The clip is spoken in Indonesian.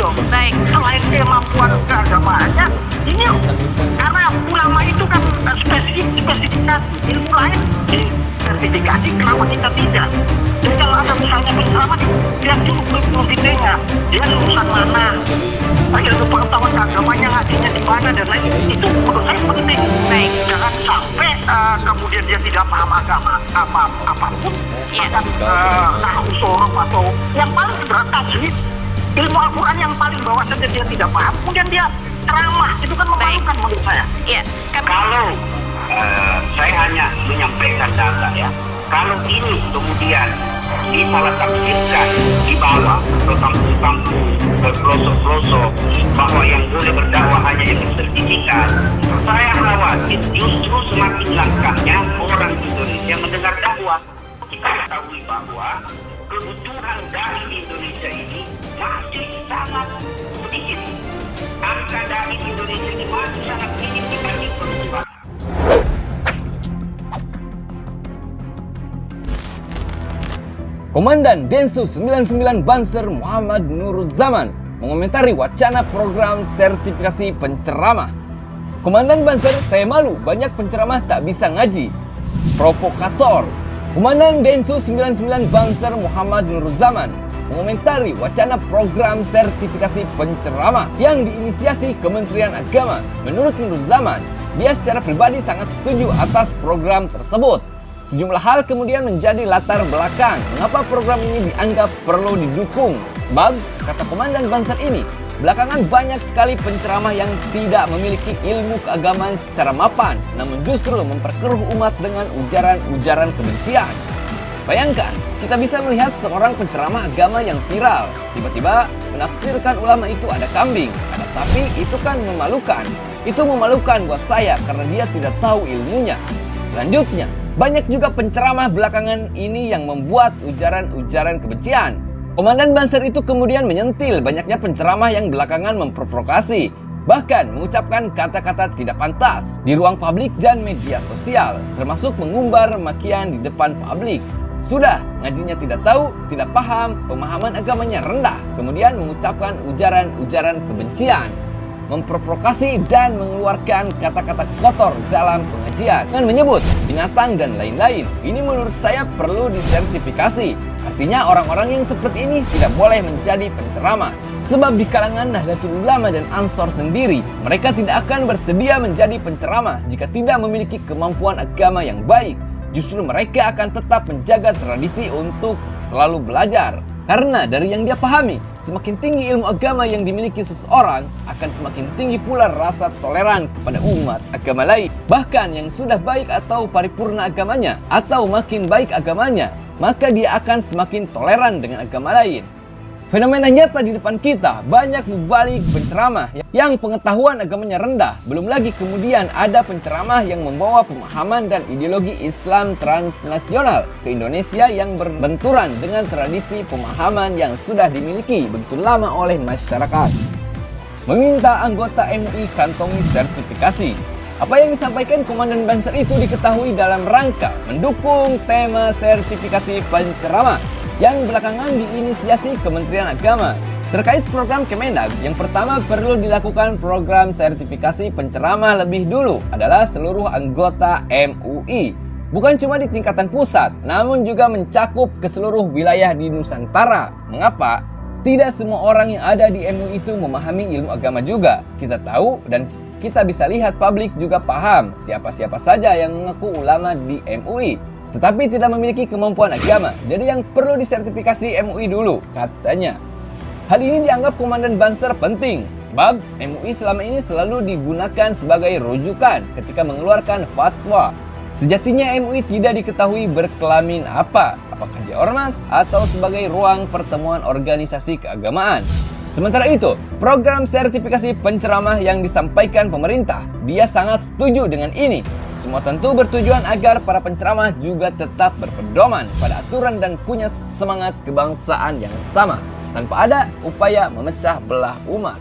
dong. Baik. Selain kemampuan keagamaannya, ini karena ulama itu kan spesifikasi ilmu lain di sertifikasi, kenapa kita tidak? Dan kalau ada misalnya penceramah, dia cukup kurikulumnya, dia lulusan mana, ilmu pengetahuan keagamannya ngajinya di mana dan lain itu menurut saya penting. Baik. Jangan sampai kemudian dia tidak paham agama apapun, bahkan nahu sorof atau yang paling sederhana tajwid, ilmu Al-Quran yang paling bawah saja dia tidak paham, kemudian dia ceramah, itu kan memalukan menurut saya. Iya. Kalau saya hanya menyampaikan data ya, kalau ini kemudian disalah tafsirkan di bawah ke kampung-kampung, ke pelosok-pelosok, bahwa yang boleh berdakwah hanya yang bersertifikat, saya khawatir justru semakin langkahnya orang Indonesia mendengar dakwah. Kita ketahui bahwa kebutuhan dai di Indonesia ini masih sangat sedikit. Angka dai di Indonesia ini masih sangat minim dibanding kebutuhan. Komandan Densus 99 Banser Muhammad Nuruzzaman mengomentari wacana program sertifikasi penceramah. Komandan Banser, saya malu banyak penceramah tak bisa ngaji. Provokator. Komandan Densus 99 Banser Muhammad Nuruzzaman mengomentari wacana program sertifikasi penceramah yang diinisiasi Kementerian Agama. Menurut Nuruzzaman, dia secara pribadi sangat setuju atas program tersebut. Sejumlah hal kemudian menjadi latar belakang mengapa program ini dianggap perlu didukung. Sebab, kata Komandan Banser ini, belakangan banyak sekali penceramah yang tidak memiliki ilmu keagamaan secara mapan, namun justru memperkeruh umat dengan ujaran-ujaran kebencian. Bayangkan, kita bisa melihat seorang penceramah agama yang viral, tiba-tiba menafsirkan ulama itu ada kambing, ada sapi, itu kan memalukan. Itu memalukan buat saya karena dia tidak tahu ilmunya. Selanjutnya, banyak juga penceramah belakangan ini yang membuat ujaran-ujaran kebencian. Komandan Banser itu kemudian menyentil banyaknya penceramah yang belakangan memprovokasi, bahkan mengucapkan kata-kata tidak pantas di ruang publik dan media sosial, termasuk mengumbar makian di depan publik. Sudah, ngajinya tidak tahu, tidak paham, pemahaman agamanya rendah, kemudian mengucapkan ujaran-ujaran kebencian, memprovokasi dan mengeluarkan kata-kata kotor dalam pengajian dengan menyebut binatang dan lain-lain. Ini menurut saya perlu disertifikasi. Artinya orang-orang yang seperti ini tidak boleh menjadi penceramah. Sebab di kalangan Nahdlatul Ulama dan Ansor sendiri, mereka tidak akan bersedia menjadi penceramah jika tidak memiliki kemampuan agama yang baik. Justru mereka akan tetap menjaga tradisi untuk selalu belajar. Karena dari yang dia pahami, semakin tinggi ilmu agama yang dimiliki seseorang, akan semakin tinggi pula rasa toleran kepada umat agama lain. Bahkan yang sudah baik atau paripurna agamanya, atau makin baik agamanya, maka dia akan semakin toleran dengan agama lain. Fenomena nyata di depan kita, banyak mubalik penceramah yang pengetahuan agamanya rendah. Belum lagi kemudian ada penceramah yang membawa pemahaman dan ideologi Islam transnasional ke Indonesia yang berbenturan dengan tradisi pemahaman yang sudah dimiliki begitu lama oleh masyarakat. Meminta anggota MUI kantongi sertifikasi. Apa yang disampaikan Komandan Banser itu diketahui dalam rangka mendukung tema sertifikasi penceramah yang belakangan diinisiasi Kementerian Agama. Terkait program Kemendag, yang pertama perlu dilakukan program sertifikasi penceramah lebih dulu adalah seluruh anggota MUI. Bukan cuma di tingkatan pusat, namun juga mencakup ke seluruh wilayah di Nusantara. Mengapa? Tidak semua orang yang ada di MUI itu memahami ilmu agama juga. Kita tahu dan kita bisa lihat publik juga paham siapa-siapa saja yang mengaku ulama di MUI, tetapi tidak memiliki kemampuan agama. Jadi yang perlu disertifikasi MUI dulu, katanya. Hal ini dianggap Komandan Banser penting, sebab MUI selama ini selalu digunakan sebagai rujukan ketika mengeluarkan fatwa. Sejatinya MUI tidak diketahui berkelamin apa, apakah dia ormas atau sebagai ruang pertemuan organisasi keagamaan. Sementara itu, program sertifikasi penceramah yang disampaikan pemerintah, dia sangat setuju dengan ini. Semua tentu bertujuan agar para penceramah juga tetap berpedoman pada aturan dan punya semangat kebangsaan yang sama, tanpa ada upaya memecah belah umat.